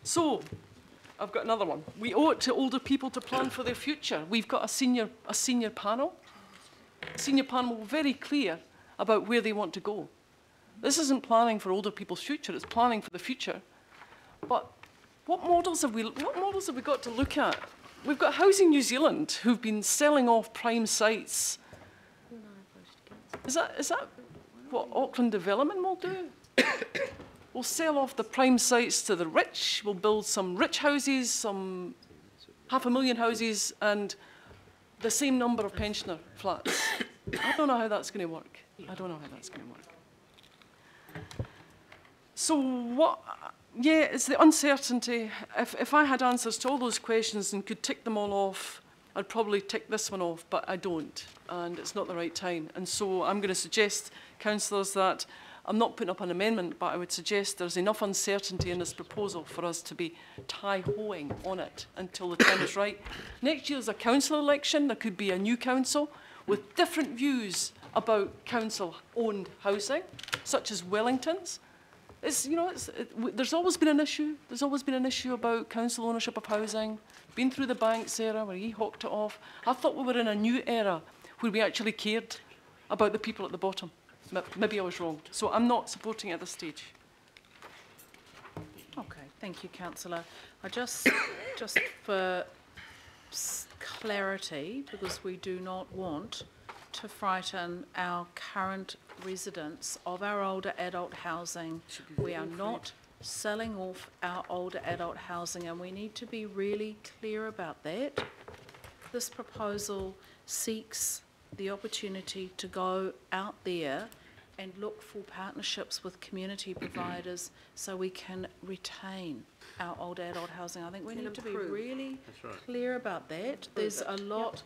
So, I've got another one. We owe it to older people to plan for their future. We've got a senior panel. A senior panel very clear about where they want to go. This isn't planning for older people's future, it's planning for the future. But what models have we got to look at? We've got Housing New Zealand, who've been selling off prime sites. Is that what Auckland Development will do? We'll sell off the prime sites to the rich, we'll build some rich houses, some 500,000 houses, and the same number of pensioner flats. I don't know how that's going to work. I don't know how that's going to work. So what, yeah, it's the uncertainty. If I had answers to all those questions and could tick them all off, I'd probably tick this one off, but I don't, and it's not the right time. And so I'm going to suggest, councillors, that I'm not putting up an amendment, but I would suggest there's enough uncertainty in this proposal for us to be tie-hoing on it until the time is right. Next year there's a council election. There could be a new council with different views about council-owned housing, such as Wellington's. There's always been an issue. There's always been an issue about council ownership of housing. Been through the Banks era where he hawked it off. I thought we were in a new era where we actually cared about the people at the bottom. Maybe I was wrong. So I'm not supporting it at this stage. Okay, thank you, councillor. I just for clarity, because we do not want to frighten our current residents of our older adult housing. We are not selling off our older adult housing, and we need to be really clear about that. This proposal seeks the opportunity to go out there and look for partnerships with community providers so we can retain our older adult housing. I think we need to be really clear about that. There's a lot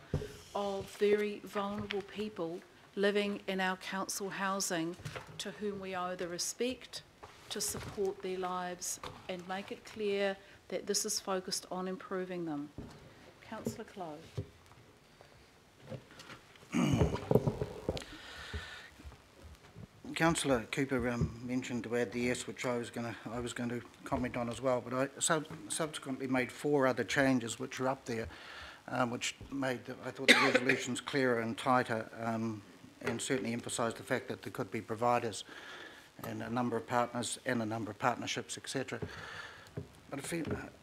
of very vulnerable people living in our council housing to whom we owe the respect to support their lives and make it clear that this is focused on improving them. Councillor Clow. Councillor Cooper mentioned to add the S, which I was going to comment on as well, but I subsequently made 4 other changes which are up there, which made I thought the resolutions clearer and tighter, and certainly emphasised the fact that there could be providers and a number of partners and a number of partnerships, etc. But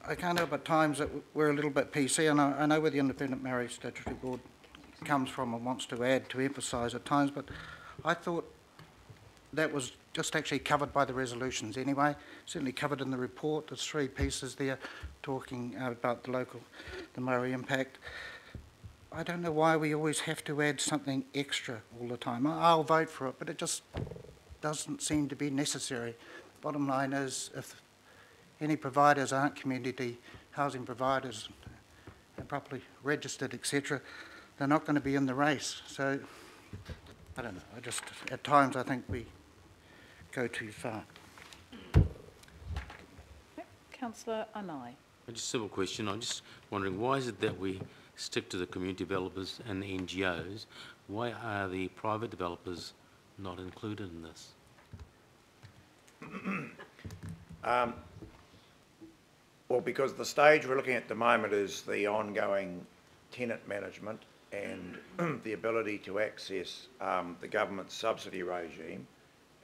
I can't help at times that we're a little bit PC, and I know where the Independent Marriage Statutory Board comes from and wants to add to emphasise at times, but I thought that was just actually covered by the resolutions anyway, certainly covered in the report. There's 3 pieces there talking about the Maori impact. I don't know why we always have to add something extra all the time. I'll vote for it, but it just doesn't seem to be necessary. Bottom line is, if any providers aren't community housing providers and properly registered, etc., they're not going to be in the race. So, I don't know. At times I think we go too far. Councillor Anai. Just a simple question. I'm just wondering, why is it that we stick to the community developers and the NGOs? Why are the private developers not included in this? Well, because the stage we're looking at the moment is the ongoing tenant management and the ability to access the government's subsidy regime,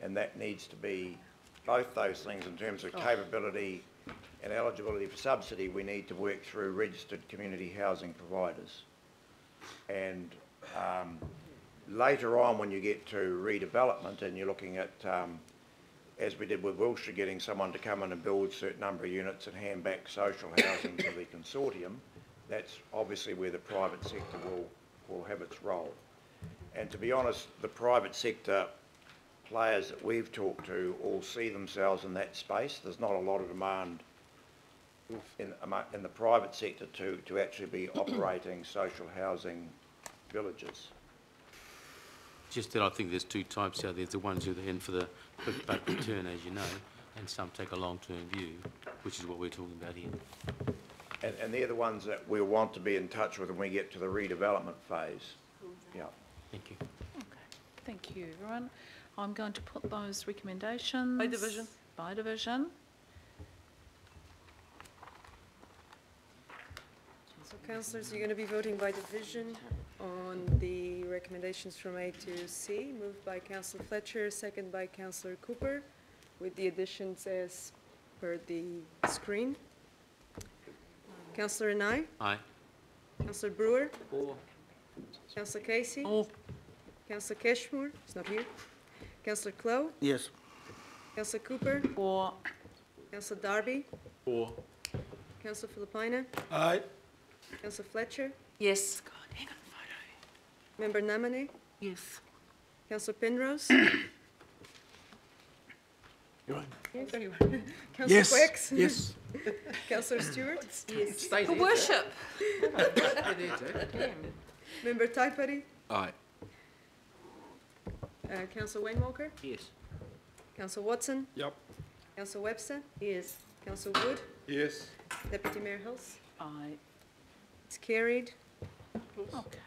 and that needs to be both those things in terms of capability and eligibility for subsidy. We need to work through registered community housing providers, and later on when you get to redevelopment and you're looking at as we did with Wilshire, getting someone to come in and build a certain number of units and hand back social housing to the consortium, that's obviously where the private sector will have its role. And to be honest, the private sector players that we've talked to all see themselves in that space. There's not a lot of demand in the private sector to actually be operating social housing villages. Just that I think there's 2 types out there. There's the ones who are in for the quick buck return, as you know, and some take a long-term view, which is what we're talking about here. And they're the ones that we'll want to be in touch with when we get to the redevelopment phase. Yeah. Thank you. Okay. Thank you, everyone. I'm going to put those recommendations... By division. By division. So councillors, you're going to be voting by division on the recommendations from A to C, moved by councillor Fletcher, second by councillor Cooper, with the additions as per the screen. Councillor Anai, Aye. councillor Brewer, Or. councillor Casey, Oh, councillor Cashmore, he's not here, councillor Clow, Yes. councillor Cooper, Or councillor Darby, Or. councillor Filipina, Aye. councillor Fletcher, yes. member Namane, Yes. councillor Penrose, You're on. councillor Yes. Quacks, Yes. councillor Stewart, For worship. member Taipari, Aye. councillor Wayne Walker, Yes. councillor Watson, Yep. councillor Webster, Yes. councillor Wood, Yes. Deputy Mayor Hills. aye. It's carried. Okay.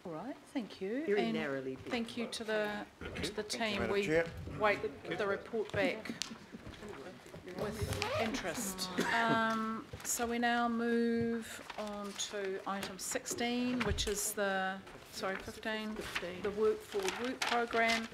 All right, thank you. Very And narrowly. thank you to the team. Madam We Chair. wait the report back with interest. So we now move on to item 16, which is 15, the Work Forward Work Programme.